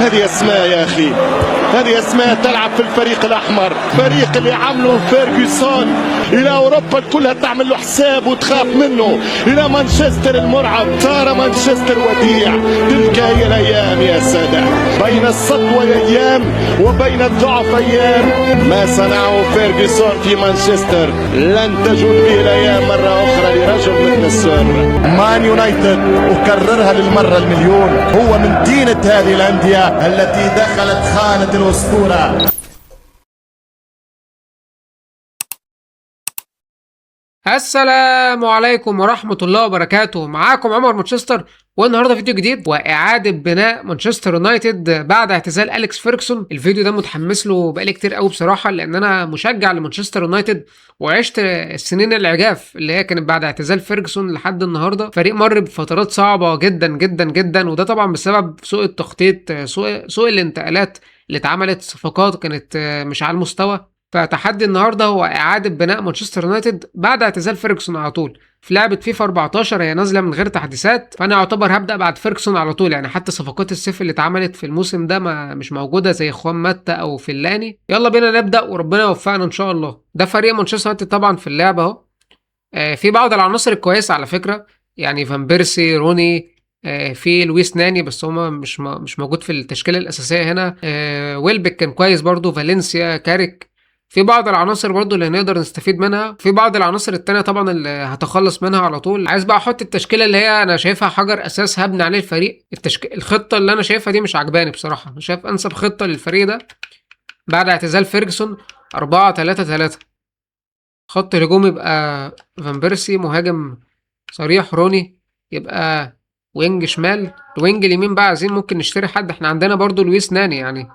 هذه اسماء يا اخي، هذه اسماء تلعب في الفريق الاحمر، فريق اللي عمله فيرجسون الى اوروبا كلها تعمل له حساب وتخاف منه، الى مانشستر المرعب صار مانشستر وديع. تلك هي الايام يا ساده، بين السطوه ايام وبين الضعف ايام. ما صنعه فيرجسون في مانشستر لن تجود به الايام مره اخرى لرجل مثل السر. مان يونايتد اكررها للمره المليون، هو من طينه هذه الانديه التي دخلت خانه الاسطوره. السلام عليكم ورحمة الله وبركاته. معاكم عمر مانشستر، والنهارده فيديو جديد وإعادة بناء مانشستر يونايتد بعد اعتزال أليكس فيرجسون. الفيديو ده متحمس له بقالي كتير قوي بصراحة، لأن أنا مشجع لمانشستر يونايتد وعشت السنين العجاف اللي هي كانت بعد اعتزال فيرجسون لحد النهارده. فريق مر بفترات صعبة جدا جدا جدا، وده طبعا بسبب سوء التخطيط، سوء الانتقالات اللي اتعملت، صفقات كانت مش على المستوى. فتحدي النهارده هو اعاده بناء مانشستر يونايتد بعد اعتزال فيرجسون على طول. في لعبه فيفا 14 هي نازله من غير تحديثات، فانا اعتبر هبدا بعد فيرجسون على طول. يعني حتى صفقات الصيف اللي اتعملت في الموسم ده مش موجوده، زي خوان ماتا او فيلاني. يلا بينا نبدا وربنا يوفقنا ان شاء الله. ده فريق مانشستر يونايتد طبعا في اللعبه اهو. في بعض العناصر الكويسه على فكره، يعني فان بيرسي، روني، في لويس ناني، بس هما مش موجود في التشكيله الاساسيه هنا. ويلبك كان كويس برضو، فالنسيا، كاريك. في بعض العناصر برضو اللي نقدر نستفيد منها، في بعض العناصر التانية طبعا اللي هتخلص منها على طول. عايز بقى احط التشكيله اللي هي انا شايفها حجر اساس هبني عليه الفريق. الخطه اللي انا شايفها دي مش عجباني بصراحه. انا شايف انسب خطه للفريق ده بعد اعتزال فيرجسون 4-3-3. خط الهجوم يبقى فان بيرسي مهاجم صريح، روني يبقى وينج شمال. الوينج اليمين بقى عايزين ممكن نشتري حد، احنا عندنا برضو لويس ناني يعني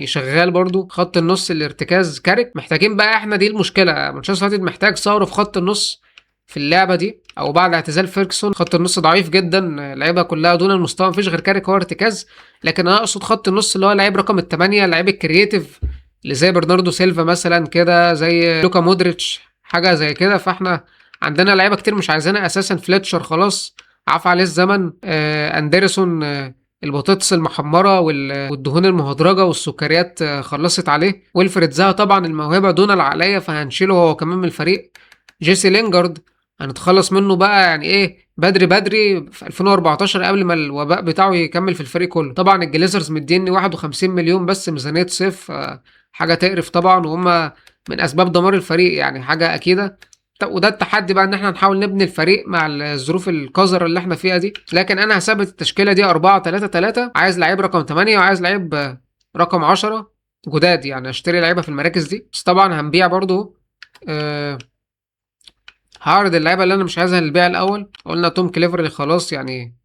يشغال برضو. خط النص الارتكاز كاريك. محتاجين بقى احنا، دي المشكله، مانشستر يونايتد محتاج ثوره في خط النص في اللعبه دي، او بعد اعتزال فيرجسون خط النص ضعيف جدا، اللعيبه كلها دون المستوى، مفيش غير كاريك هو ارتكاز. لكن انا اقصد خط النص اللي هو لعيب رقم 8، لعيب الكرييتيف اللي زي برناردو سيلفا مثلا كده، زي لوكا مودريتش، حاجه زي كده. فاحنا عندنا لعيبه كتير مش عايزينها اساسا. فليتشر خلاص عفى عليه الزمن. اندرسون، البطاطس المحمره والدهون المهدرجه والسكريات خلصت عليه. ويلفريد زها طبعا الموهبه دون العقليه، فهنشيله هو كمان من الفريق. جيسي لينجارد هنتخلص منه بقى، يعني ايه، بدري بدري في 2014 قبل ما الوباء بتاعه يكمل في الفريق كله. طبعا الجليزرز مديني 51 مليون بس ميزانيه صيف، حاجه تقرف طبعا، وهم من اسباب دمار الفريق، يعني حاجه اكيده. وده التحدي بقى، ان احنا نحاول نبني الفريق مع الظروف القذرة اللي احنا فيها دي. لكن انا هثبت التشكيلة دي 4-3-3. عايز لعيب رقم 8 وعايز لعيب رقم 10 جداد، يعني اشتري لعيبة في المراكز دي. بس طبعا هنبيع برضو. هعرض اللعيبة اللي انا مش عايزها للبيع الاول. قلنا توم كليفرلي خلاص، يعني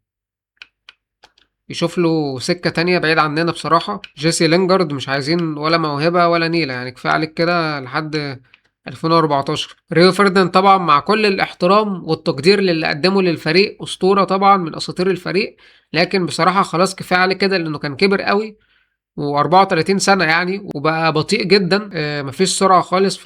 يشوف له سكة تانية بعيد عننا بصراحة. جيسي لينجارد مش عايزين ولا موهبة ولا نيلة، يعني كفاية عليك كده لحد 2014. ريو فرديناند طبعا مع كل الاحترام والتقدير للي قدمه للفريق، اسطوره طبعا من اساطير الفريق، لكن بصراحه خلاص كفايه عليه كده، لانه كان كبر قوي و34 سنه يعني، وبقى بطيء جدا، مفيش سرعه خالص.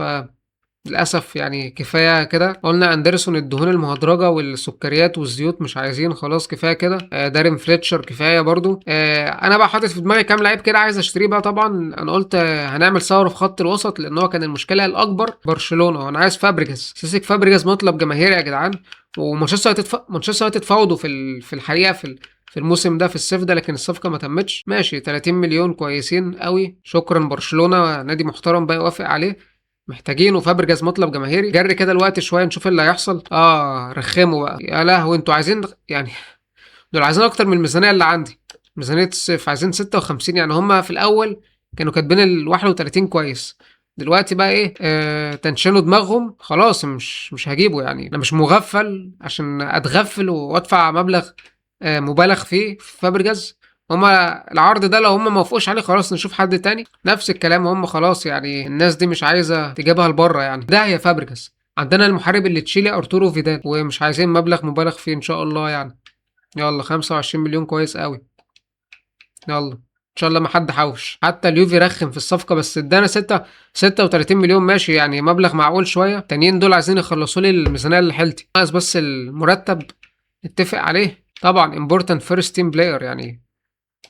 للاسف يعني كفايه كده. قلنا اندرسون الدهون المهدرجه والسكريات والزيوت مش عايزين، خلاص كفايه كده. دارين فليتشر كفايه برضو. انا بقى حاطط في دماغي كام لعيب كده عايز اشتريه بقى. طبعا انا قلت هنعمل ثوره في خط الوسط، لان هو كان المشكله الاكبر برشلونه، وانا عايز فابريجاس. سيسك فابريجاس مطلب جماهيري يا جدعان. ومانشستر هتتفاوضوا في الحقيقه في الموسم ده، في الصيف ده، لكن الصفقه ما تمتش. ماشي 30 مليون كويسين قوي، شكرا برشلونه، نادي محترم بقى يوافق عليه. محتاجينه. فابريجاز مطلب جماهيري. جري كده الوقت شويه نشوف اللي هيحصل. رخموا بقى يا لهوي، انتوا عايزين يعني، دول عايزين اكتر من الميزانيه اللي عندي. ميزانيه الصيف عايزين 56. يعني هم في الاول كانوا كاتبين ال 31 كويس، دلوقتي بقى ايه، تنشنوا دماغهم خلاص. مش هجيبه، يعني انا مش مغفل عشان اتغفل وادفع مبلغ مبالغ فيه في فابريجاز. هما العرض ده لو هما موافقوش عليه خلاص نشوف حد تاني. نفس الكلام، هما خلاص يعني الناس دي مش عايزه تجيبها لبره. يعني ده هي فابريجاز. عندنا المحارب اللي تشيلي ارتورو فيدال، ومش عايزين مبلغ مبالغ فيه ان شاء الله يعني. يلا 25 مليون كويس قوي. يلا ان شاء الله ما حد حوش. حتى اليوفي رخم في الصفقه، بس ادانا 36 مليون ماشي، يعني مبلغ معقول شويه. التانيين دول عايزين يخلصوا لي الميزانيه اللي حيلتي، ناقص بس المرتب نتفق عليه. طبعا important first team player، يعني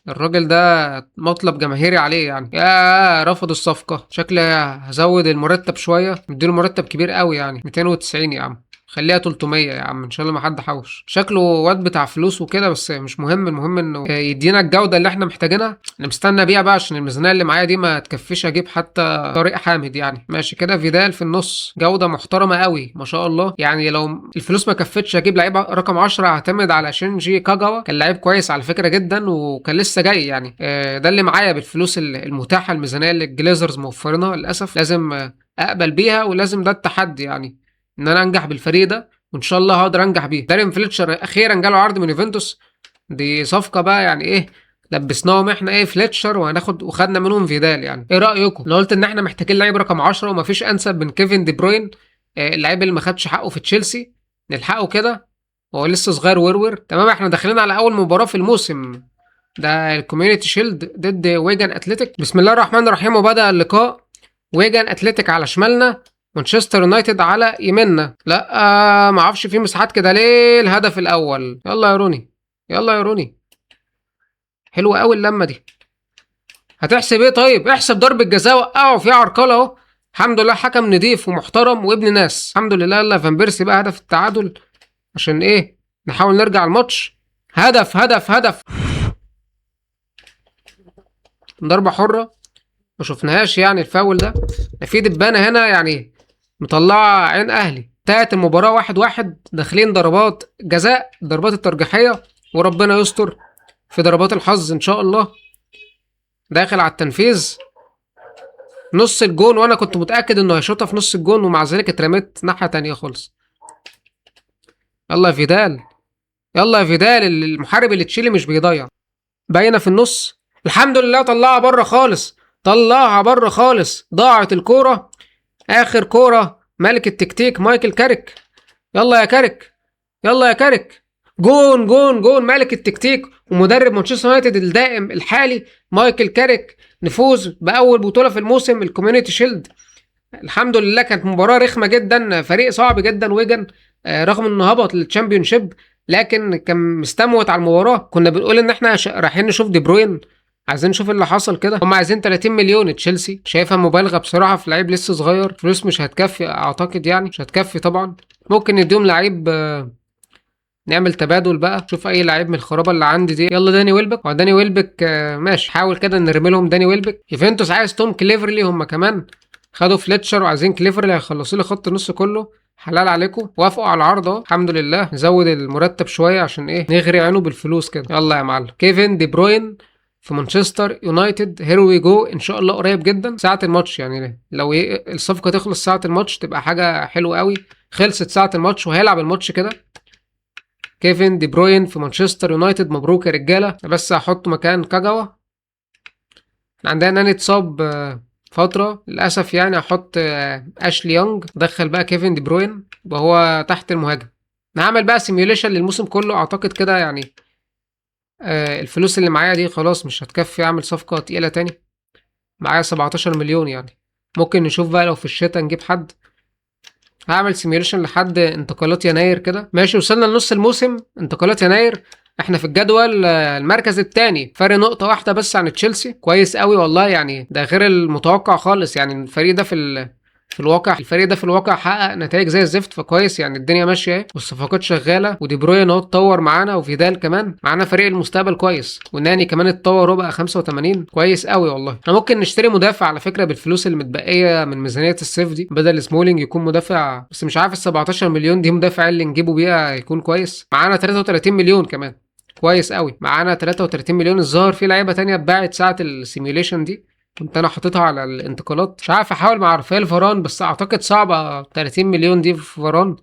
الراجل ده مطلب جماهيري عليه يعني. يا رفضوا الصفقة، شكلي هزود المرتب شوية، مديله مرتب كبير قوي يعني 290 يا عم، خليها 300 يا عم ان شاء الله ما حد حوش. شكله واد بتاع فلوس وكده، بس مش مهم، المهم انه يدينا الجودة اللي احنا محتاجينها. انا مستنى بيها بقى عشان الميزانية اللي معايا دي ما تكفيش اجيب حتى طارق حامد يعني. ماشي كده، فيدال في النص جودة محترمة قوي ما شاء الله يعني. لو الفلوس ما كفتش اجيب لعيب رقم 10 اعتمد على شينجي كاجاوا، كان لعيب كويس على فكرة جدا وكان لسه جاي يعني. ده اللي معايا بالفلوس المتاحة، الميزانية اللي الجليزرز موفرينها للاسف. لازم اقبل بيها، ولازم ده التحدي يعني، ان انا انجح بالفريق ده، وان شاء الله هقدر انجح بيه. دارين فليتشر اخيرا جاله عرض من يوفنتوس، دي صفقه بقى يعني ايه، لبسناهم احنا ايه فليتشر وخدنا منهم فيدال يعني. ايه رايكم؟ انا قلت ان احنا محتاجين لعيب رقم 10 ومفيش انسب من كيفن دي بروين، اللعيب اللي ما خدش حقه في تشيلسي، نلحقه كده، هو لسه صغير ورور. تمام، احنا داخلين على اول مباراه في الموسم ده، الكوميونتي شيلد ضد ويجن اتلتيك. بسم الله الرحمن الرحيم، وبدأ اللقاء. ويجن اتلتيك على شمالنا، مانشستر يونايتد على يميننا. لا ما اعرفش في مساحات كده ليه. الهدف الاول، يلا يا روني، يلا يا روني، حلوه قوي اللمه دي. هتحسب ايه طيب؟ احسب ضربه جزاء، وقعوا فيها عرقله اهو. الحمد لله حكم نضيف ومحترم وابن ناس، الحمد لله. يلا فان بيرسي بقى هدف التعادل، عشان ايه نحاول نرجع الماتش. هدف هدف هدف، ضربه حره ما شفناهاش يعني. الفاول ده في دبانه هنا يعني، مطلعه عين اهلي. انتهت المباراه 1-1، داخلين ضربات جزاء، ضربات الترجيحيه، وربنا يستر في ضربات الحظ ان شاء الله. داخل على التنفيذ نص الجون، وانا كنت متاكد انه هيشوطها في نص الجون، ومع ذلك اترميت ناحيه تانية خالص. يلا يا فيدال، يلا يا فيدال، المحارب اللي تشيلي مش بيضيع. باينه في النص، الحمد لله طلعها بره خالص، طلعها بره خالص. ضاعت الكوره، اخر كوره ملك التكتيك مايكل كاريك. يلا يا كاريك، يلا يا كاريك، جون جون جون. ملك التكتيك ومدرب مانشستر يونايتد الدائم الحالي مايكل كاريك، نفوز باول بطوله في الموسم، الكوميونتي شيلد. الحمد لله. كانت مباراه رخمه جدا، فريق صعب جدا ويجن، رغم انه هبط للتشامبيونشيب، لكن كان مستموت على المباراه. كنا بنقول ان احنا رايحين نشوف دي بروين، عايزين نشوف اللي حصل كده. هم عايزين 30 مليون، تشيلسي شايفها مبالغه بصراحه في لعيب لسه صغير. فلوس مش هتكفي اعتقد يعني، مش هتكفي طبعا. ممكن نديهم لعيب، نعمل تبادل بقى، شوف اي لعيب من الخرابه اللي عندي دي. يلا داني ويلبك، وداني ويلبك ماشي، حاول كده نرمي لهم داني ويلبك. يوفنتوس عايز توم كليفرلي، هم كمان خدوا فليتشر وعايزين كليفرلي، هيخلصوا لي خط النص كله. حلال عليكم، وافقوا على العرض اهو الحمد لله. نزود المرتب شويه عشان ايه نغري عينه بالفلوس كده. يلا يا معلم، كيفن دي بروين في مانشستر يونايتد، هير وي جو. ان شاء الله قريب جدا ساعه الماتش يعني، لو إيه الصفقه تخلص ساعه الماتش تبقى حاجه حلوه قوي. خلصت ساعه الماتش وهيلعب الماتش كده. كيفن دي بروين في مانشستر يونايتد، مبروك يا رجاله. بس هحط مكان كاجاوا، عندنا ناني اتصاب فتره للاسف يعني. هحط اشلي يونج، دخل بقى كيفن دي بروين وهو تحت المهاجم. نعمل بقى سيميوليشن للموسم كله اعتقد كده يعني. الفلوس اللي معايا دي خلاص مش هتكفي اعمل صفقه تقيله تاني. معايا 17 مليون يعني. ممكن نشوف بقى لو في الشتاء نجيب حد. هعمل سيميوليشن لحد انتقالات يناير كده. ماشي، وصلنا لنص الموسم، انتقالات يناير. احنا في الجدول المركز الثاني، فرق نقطة واحدة بس عن تشيلسي. كويس قوي والله يعني، ده غير المتوقع خالص يعني. الفريق ده في الواقع، الفريق ده في الواقع حقق نتائج زي الزفت، فكويس يعني. الدنيا ماشيه اهي، والصفقات شغاله، ودي بروين اهو اتطور معانا، وفيدال كمان معانا. فريق المستقبل كويس، وناني كمان اتطور وبقى 85. كويس قوي والله. احنا ممكن نشتري مدافع على فكره بالفلوس اللي متبقيه من ميزانيه الصيف دي، بدل سمولينج يكون مدافع. بس مش عارف ال 17 مليون دي مدافع اللي نجيبه بيها يكون كويس. معانا 33 مليون كمان، كويس قوي. معانا 33 مليون. الظاهر في لعيبه تانية اتباعت ساعه السيميوليشن دي، كنت انا حاططها على الانتقالات. مش عارف، احاول مع رافائيل فاران، بس اعتقد صعبه 30 مليون دي في فاران.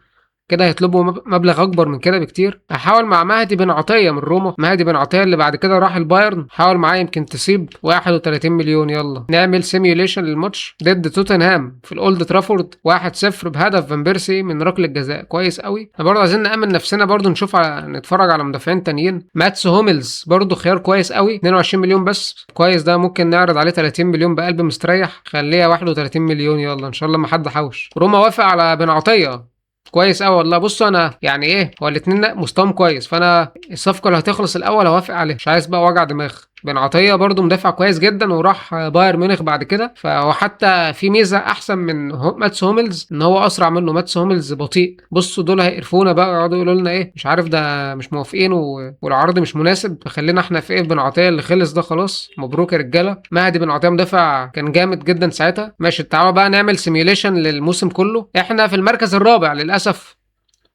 كده هيطلبوا مبلغ اكبر من كده بكتير. هحاول مع مهدي بن عطيه من روما، مهدي بن عطيه اللي بعد كده راح البايرن. حاول معاه يمكن تصيب. 31 مليون. يلا نعمل سيميوليشن للماتش ضد توتنهام في الاولد ترافورد، 1-0 بهدف فان بيرسي من ركله جزاء. كويس قوي. احنا برضه عايزين نامن نفسنا برضه، نشوف نتفرج على مدافعين تانيين. ماتس هوملز برضه خيار كويس قوي، 22 مليون بس. كويس، ده ممكن نعرض عليه 30 مليون بقلب مستريح. خليها 31 مليون. يلا ان شاء الله ما حد حوش. روما وافق على بن عطيه، كويس قوي والله. بصوا انا يعني ايه، هو الاثنين مستواهم كويس، فانا الصفقه اللي هتخلص الاول هوافق عليها، مش عايز بقى وجع دماغ. بن عطية برضو مدافع كويس جدا وراح بايرن ميونخ بعد كده، فهو حتى في ميزة احسن من ماتس هوملز ان هو اسرع منه. ماتس هوملز بطيء. بصوا دول هيقرفونا بقى ويقعدوا يقولوا لنا ايه مش عارف ده مش موافقين والعرض مش مناسب، فخلينا احنا في بن عطية اللي خلص ده خلاص. مبروك يا رجالة. مهدي بن عطية مدافع كان جامد جدا ساعتها. ماشي تعالوا بقى نعمل سيميوليشن للموسم كله. احنا في المركز الرابع للاسف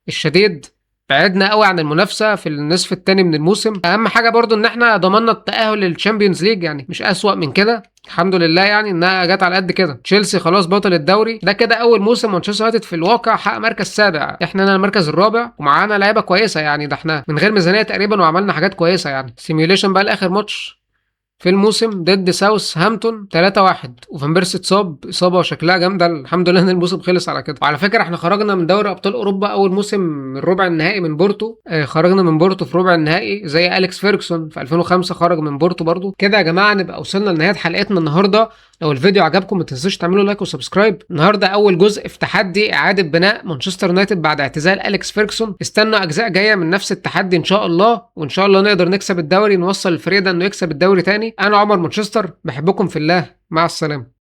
الشديد، بعدنا قوي عن المنافسه في النصف الثاني من الموسم. اهم حاجه برضو ان احنا ضمننا التاهل للتشامبيونز ليج، يعني مش اسوأ من كده الحمد لله، يعني انها جت على قد كده. تشيلسي خلاص بطل الدوري. ده كده اول موسم مانشستر يونايتد في الواقع حقق مركز سابع. احنا هنا المركز الرابع ومعانا لعيبه كويسه، يعني ده احنا من غير ميزانيه تقريبا وعملنا حاجات كويسه. يعني سيميوليشن بقى لاخر ماتش في الموسم ضد ساوث هامبتون 3-1، وفان بيرسي اتصاب اصابه شكلها جامده. الحمد لله ان الموسم خلص على كده. وعلى فكره احنا خرجنا من دوري ابطال اوروبا اول موسم من ربع النهائي من بورتو. خرجنا من بورتو في ربع النهائي زي اليكس فيرجسون في 2005 خرج من بورتو برضو. كده يا جماعه نبقى وصلنا لنهايه حلقتنا النهارده. لو الفيديو عجبكم ما تنسوش تعملوا لايك وسبسكرايب. النهارده اول جزء في تحدي اعاده بناء مانشستر يونايتد بعد اعتزال اليكس فيرجسون. استنوا اجزاء جايه من نفس التحدي ان شاء الله، وان شاء الله نقدر نكسب الدوري، نوصل الفريق ده انه يكسب الدوري تاني. انا عمر مانشستر، بحبكم في الله، مع السلامه.